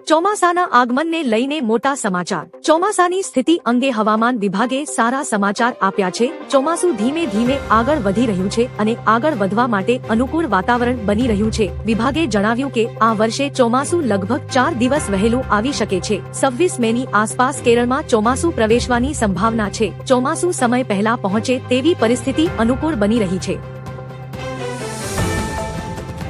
ચોમાસાના આગમનને લઈને મોટા સમાચાર। ચોમાસાની સ્થિતિ અંગે હવામાન વિભાગે સારા સમાચાર આપ્યા છે। ચોમાસું ધીમે ધીમે આગળ વધી રહ્યું છે અને આગળ વધવા માટે અનુકૂળ વાતાવરણ બની રહ્યું છે। વિભાગે જણાવ્યું કે આ વર્ષે ચોમાસું લગભગ 4 દિવસ વહેલું આવી શકે છે। 26 મેની આસપાસ કેરળમાં ચોમાસું પ્રવેશવાની સંભાવના છે। ચોમાસું સમય પહેલા પહોંચે તેવી પરિસ્થિતિ અનુકૂળ બની રહી છે।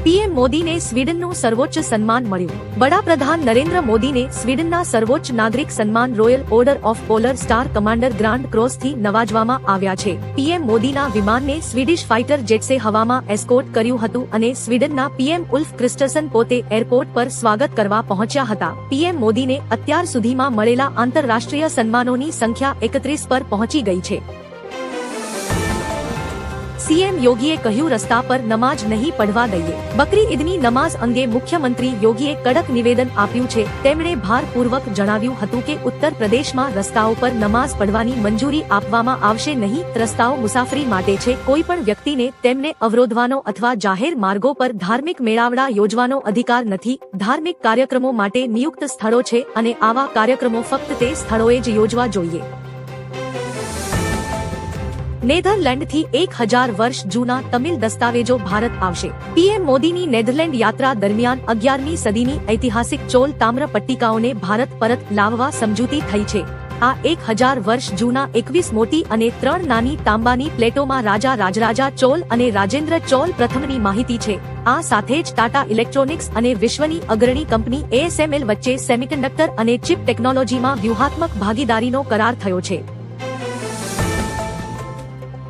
પીએમ મોદીને સ્વીડનનું સર્વોચ્ચ સન્માન મળ્યું। વડાપ્રધાન નરેન્દ્ર મોદીને સ્વીડનના સર્વોચ્ચ નાગરિક સન્માન Royal Order of Polar Star Commander Grand ક્રોસથી નવાજવામાં આવ્યા છે। પીએમ મોદીના વિમાનને સ્વીડિશ ફાઇટર જેટ્સે હવામાં એસ્કોર્ટ કર્યું હતું અને સ્વીડનના પીએમ ઉલ્ફ ક્રિસ્ટરસન પોતે એરપોર્ટ પર સ્વાગત કરવા પહોંચ્યા હતા। પીએમ મોદીને અત્યાર સુધીમાં મળેલા આંતરરાષ્ટ્રીય સન્માનોની સંખ્યા 31 પર પહોંચી ગઈ છે। સીએમ યોગીએ કહ્યું, રસ્તા પર નમાજ નહીં પડવા દઈએ। બકરી ઈદની નમાઝ અંગે મુખ્યમંત્રી યોગીએ કડક નિવેદન આપ્યું છે। તેમણે ભારપૂર્વક જણાવ્યું હતું કે ઉત્તર પ્રદેશમાં રસ્તાઓ પર નમાઝ પડવાની મંજૂરી આપવામાં આવશે નહીં। રસ્તાઓ મુસાફરી માટે છે। કોઈ પણ વ્યક્તિને તેમને અવરોધવાનો અથવા જાહેર માર્ગો પર ધાર્મિક મેળાવડા યોજવાનો અધિકાર નથી। ધાર્મિક કાર્યક્રમો માટે નિયુક્ત સ્થળો છે અને આવા કાર્યક્રમો ફક્ત તે સ્થળોએ જ યોજવા જોઈએ। નેધરલેન્ડથી 1000 વર્ષ જૂના તમિલ દસ્તાવેજો ભારત આવશે। પીએમ મોદીની નેધરલેન્ડ યાત્રા દરમિયાન 11મી સદીની ઐતિહાસિક ચોલ તામ્ર પટ્ટિકાઓને ભારત પરત લાવવા સમજૂતી થઈ છે। આ 1000 વર્ષ જૂના 21 મોટી અને 3 નાની તાંબાની પ્લેટોમાં રાજા રાજરાજા ચોલ અને રાજેન્દ્ર ચોલ પ્રથમની માહિતી છે। આ સાથે જ ટાટા ઇલેક્ટ્રોનિક્સ અને વિશ્વની અગ્રણી કંપની ASML વચ્ચે સેમિકન્ડક્ટર અને ચિપ ટેકનોલોજીમાં વ્યૂહાત્મક ભાગીદારીનો કરાર થયો છે।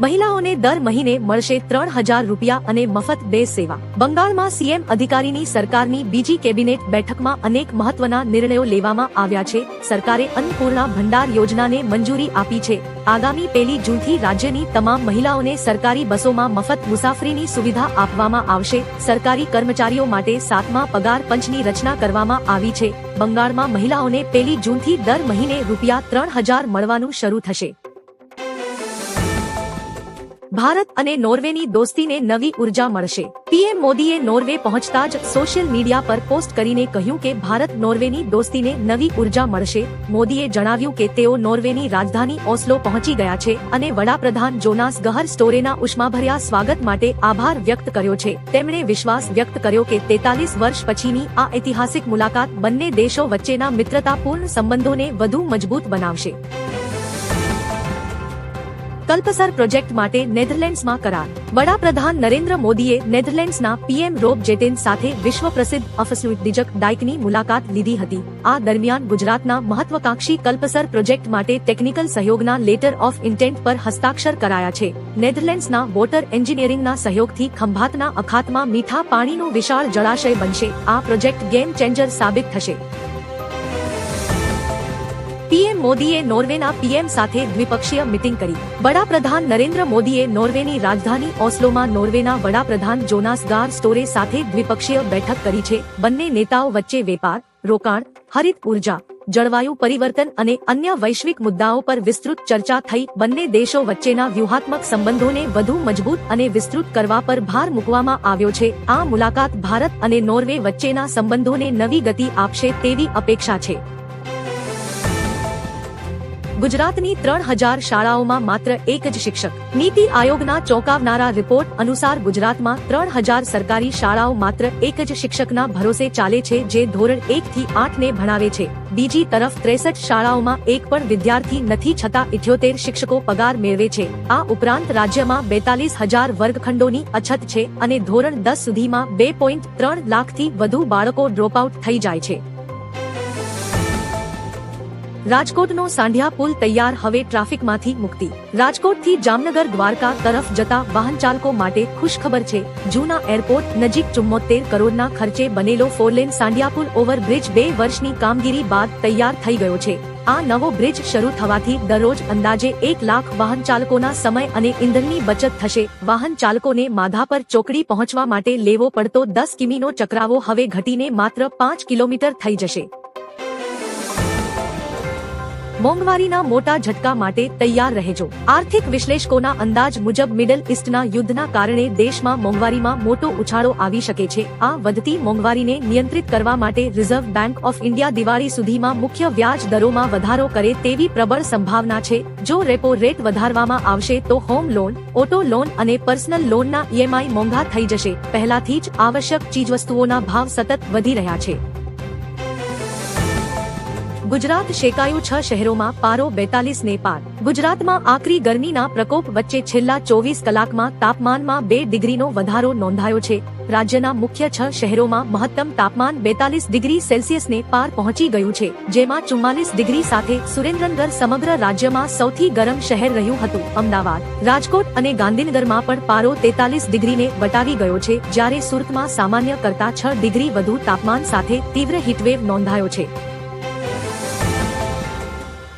મહિલાઓને દર મહિને મળશે 3000 રૂપિયા અને મફત બેઝ સેવા। બંગાળમાં સીએમ અધિકારીની સરકારની બીજી કેબિનેટ બેઠકમાં અનેક મહત્વના નિર્ણયો લેવામાં આવ્યા છે। સરકારે અન્નપૂર્ણા ભંડાર યોજનાને મંજૂરી આપી છે। આગામી 1 જૂનથી રાજ્યની તમામ મહિલાઓને સરકારી બસોમાં મફત મુસાફરીની સુવિધા આપવામાં આવશે। સરકારી કર્મચારીઓ માટે 7મા પગાર પંચની રચના કરવામાં આવી છે। બંગાળમાં મહિલાઓને 1 જૂનથી દર મહિને રૂપિયા 3000 મળવાનું શરૂ થશે। ભારત અને નોર્વેની દોસ્તીને નવી ઉર્જા મળશે। પીએમ મોદીએ નોર્વે પહોંચતા જ સોશિયલ મીડિયા પર પોસ્ટ કરીને કહ્યું કે ભારત નોર્વેની દોસ્તીને નવી ઉર્જા મળશે। મોદીએ જણાવ્યું કે તેઓ નોર્વેની રાજધાની ઓસ્લો પહોંચી ગયા છે અને વડાપ્રધાન જોનાસ ગહર સ્ટોરેના ઉષ્માભર્યા સ્વાગત માટે આભાર વ્યક્ત કર્યો છે। તેમણે વિશ્વાસ વ્યક્ત કર્યો કે 43 વર્ષ પછીની આ ઐતિહાસિક મુલાકાત બંને દેશો વચ્ચેના મિત્રતાપૂર્ણ સંબંધોને વધુ મજબૂત બનાવશે। કલ્પસર પ્રોજેક્ટ માટે નેધરલેન્ડ્સમાં કરાર। વડાપ્રધાન નરેન્દ્ર મોદીએ નેધરલેન્ડ્સના પીએમ રોબ જેટેન સાથે વિશ્વ પ્રસિદ્ધ અફસ્લુઇટડિજક ડાઇકની મુલાકાત લીધી હતી। આ દરમિયાન ગુજરાતના મહત્વકાંક્ષી કલ્પસર પ્રોજેક્ટ માટે ટેકનિકલ સહયોગના લેટર ઓફ ઇન્ટેન્ટ પર હસ્તાક્ષર કરાયા છે। નેધરલેન્ડ્સના વોટર એન્જિનિયરિંગના સહયોગથી ખંભાતના અખાતમાં મીઠા પાણીનું વિશાળ જળાશય બનશે। આ પ્રોજેક્ટ ગેમ ચેન્જર સાબિત થશે। પીએમ મોદીએ નોર્વેના પીએમ સાથે દ્વિપક્ષીય મીટિંગ કરી। વડાપ્રધાન નરેન્દ્ર મોદીએ નોર્વેની રાજધાની ઓસ્લોમાં નોર્વેના વડાપ્રધાન જોનાસ ગાર સ્ટોરે સાથે દ્વિપક્ષીય બેઠક કરી છે। બંને નેતાઓ વચ્ચે વેપાર, રોકાણ, હરિત ઉર્જા, જળવાયુ પરિવર્તન અને અન્ય વૈશ્વિક મુદ્દાઓ પર વિસ્તૃત ચર્ચા થઈ। બંને દેશો વચ્ચેના વ્યૂહાત્મક સંબંધોને વધુ મજબૂત અને વિસ્તૃત કરવા પર ભાર મૂકવામાં આવ્યો છે। આ મુલાકાત ભારત અને નોર્વે વચ્ચેના સંબંધોને નવી ગતિ આપશે તેવી અપેક્ષા છે। ગુજરાતની 3000 શાળાઓમાં માત્ર એક જ શિક્ષક। નીતિ આયોગના ચોંકાવનારા રિપોર્ટ અનુસાર ગુજરાતમાં 3000 સરકારી શાળાઓ માત્ર એક જ શિક્ષકના ભરોસે ચાલે છે, જે ધોરણ 1 થી 8 ને ભણાવે છે। બીજી તરફ 63 શાળાઓમાં એક પણ વિદ્યાર્થી નથી, છતાં 78 શિક્ષકો પગાર મેળવે છે। આ ઉપરાંત રાજ્યમાં 42000 વર્ગખંડોની અછત છે અને ધોરણ 10 સુધીમાં 2.3 લાખથી વધુ બાળકો ડ્રોપઆઉટ થઈ જાય છે। રાજકોટનો સાંઢિયા પુલ તૈયાર, હવે ટ્રાફિકમાંથી મુક્તિ। રાજકોટથી જામનગર દ્વારકા તરફ જતા વાહનચાલકો માટે ખુશખબર છે। જૂના એરપોર્ટ નજીક 74 કરોડના ખર્ચે બનેલો 4 લેન સાંઢિયા પુલ ઓવરબ્રિજ 2 વર્ષની કામગીરી બાદ તૈયાર થઈ ગયો છે। આ નવો બ્રિજ શરૂ થવાથી દરરોજ અંદાજે 1 લાખ વાહનચાલકોના સમય અને ઇંધણની બચત થશે। વાહનચાલકોને માધાપર ચોકડી પહોંચવા માટે લેવો પડતો 10 કિમીનો ચક્રાવો હવે ઘટીને માત્ર 5 કિલોમીટર થઈ જશે। મોંઘવારીના મોટા ઝટકા માટે તૈયાર રહેજો। આર્થિક વિશ્લેષકોના અંદાજ મુજબ મિડલ ઈસ્ટના યુદ્ધના કારણે દેશમાં મોંઘવારીમાં મોટો ઉછાળો આવી શકે છે। આ વધતી મોંઘવારીને નિયંત્રિત કરવા માટે reserve bank of India Diwali સુધીમાં મુખ્ય વ્યાજ દરોમાં વધારો કરે તેવી પ્રબળ સંભાવના છે। જો રેપો રેટ વધારવામાં આવશે તો હોમ લોન, ઓટો લોન અને પર્સનલ લોનના ઈએમઆઈ મોંઘા થઈ જશે। પહેલાથી જ આવશ્યક ચીજવસ્તુઓના ભાવ સતત વધી રહ્યા છે। ગુજરાત શેકાયું, 6 શહેરોમાં પારો 42 ને પાર। ગુજરાતમાં આકરી ગરમીના પ્રકોપ વચ્ચે છેલ્લા 24 કલાકમાં તાપમાનમાં 2 ડિગ્રીનો વધારો નોંધાયો છે। રાજ્યના મુખ્ય 6 શહેરોમાં મહત્તમ તાપમાન 42 ડિગ્રી સેલ્સિયસને પાર પહોંચી ગયું છે, જેમાં 44 ડિગ્રી સાથે સુરેન્દ્રનગર સમગ્ર રાજ્યમાં સૌથી ગરમ શહેર રહ્યું હતું। અમદાવાદ, રાજકોટ અને ગાંધીનગરમાં પણ પારો 43 ડિગ્રીને વટાવી ગયો છે, જ્યારે સુરતમાં સામાન્ય કરતાં 6 ડિગ્રી વધુ તાપમાન સાથે તીવ્ર હીટવેવ નોંધાયો છે।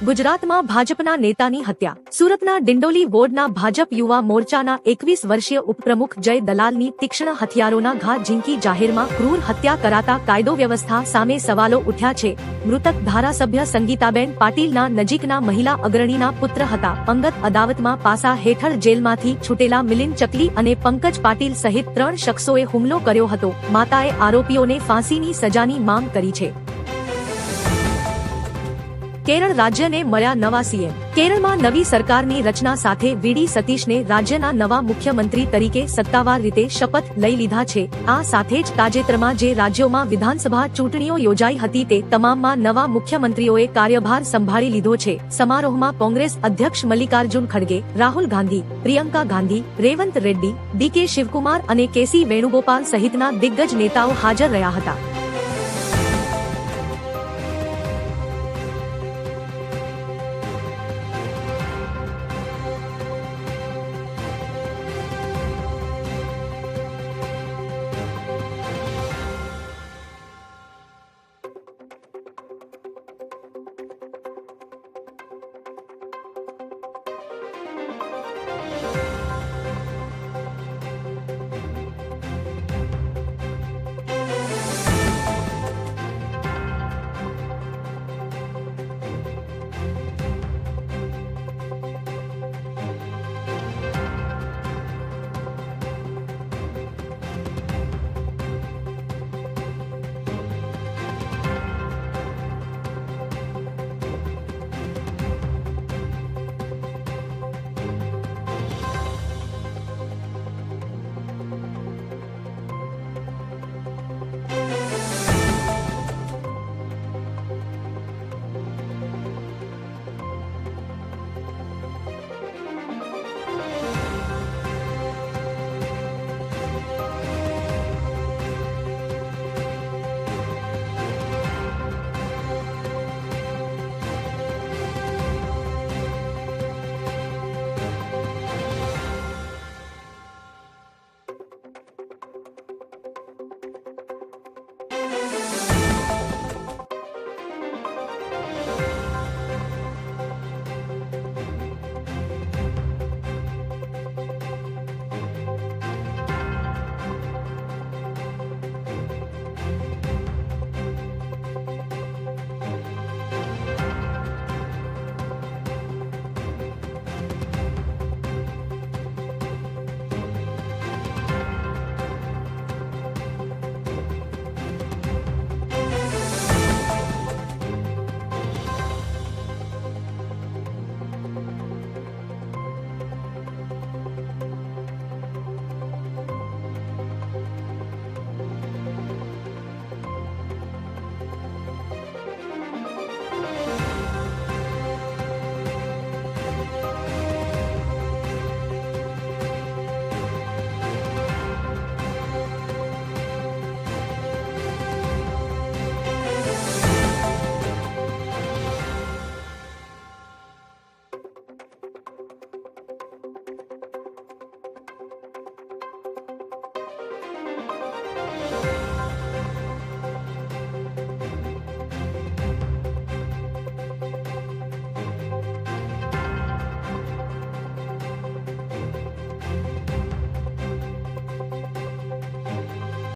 ગુજરાતમાં ભાજપના નેતાની હત્યા। સુરતના ડિંડોલી વોર્ડના ભાજપ યુવા મોરચાના 21 વર્ષીય ઉપપ્રમુખ જય દલાલની તીક્ષ્ણ હથિયારોના ઘા ઝીંકી જાહેરમાં ક્રૂર હત્યા કરાતા કાયદો વ્યવસ્થા સામે સવાલો ઉઠ્યા છે। મૃતક ધારાસભ્ય સંગીતાબેન પાટીલના નજીકના મહિલા અગ્રણીના પુત્ર હતા। અંગત અદાવતમાં પાસા હેઠળ જેલમાંથી છૂટેલા મિલિંદ ચકલી અને પંકજ પાટીલ સહિત 3 શખ્સોએ હુમલો કર્યો હતો। માતાએ આરોપીઓને ફાંસીની સજાની માંગ કરી છે। કેરળ રાજ્યને મળ્યા નવા સીએમ। કેરળમાં નવી સરકારની રચના સાથે વીડી સતીશને રાજ્યના નવા મુખ્યમંત્રી તરીકે સત્તાવાર રીતે શપથ લઈ લીધા છે। આ સાથે જ તાજેતરમાં જે રાજ્યોમાં વિધાનસભા ચૂંટણીઓ યોજાઈ હતી તે તમામમાં નવા મુખ્યમંત્રીઓએ કાર્યભાર સંભાળી લીધો છે। સમારોહમાં કોંગ્રેસ અધ્યક્ષ મલ્લિકાર્જુન ખડગે, રાહુલ ગાંધી, પ્રિયંકા ગાંધી, રેવંત રેડ્ડી, ડીકે શિવકુમાર અને કેસી વેણુગોપાલ સહિતના દિગ્ગજ નેતાઓ હાજર રહ્યા હતા।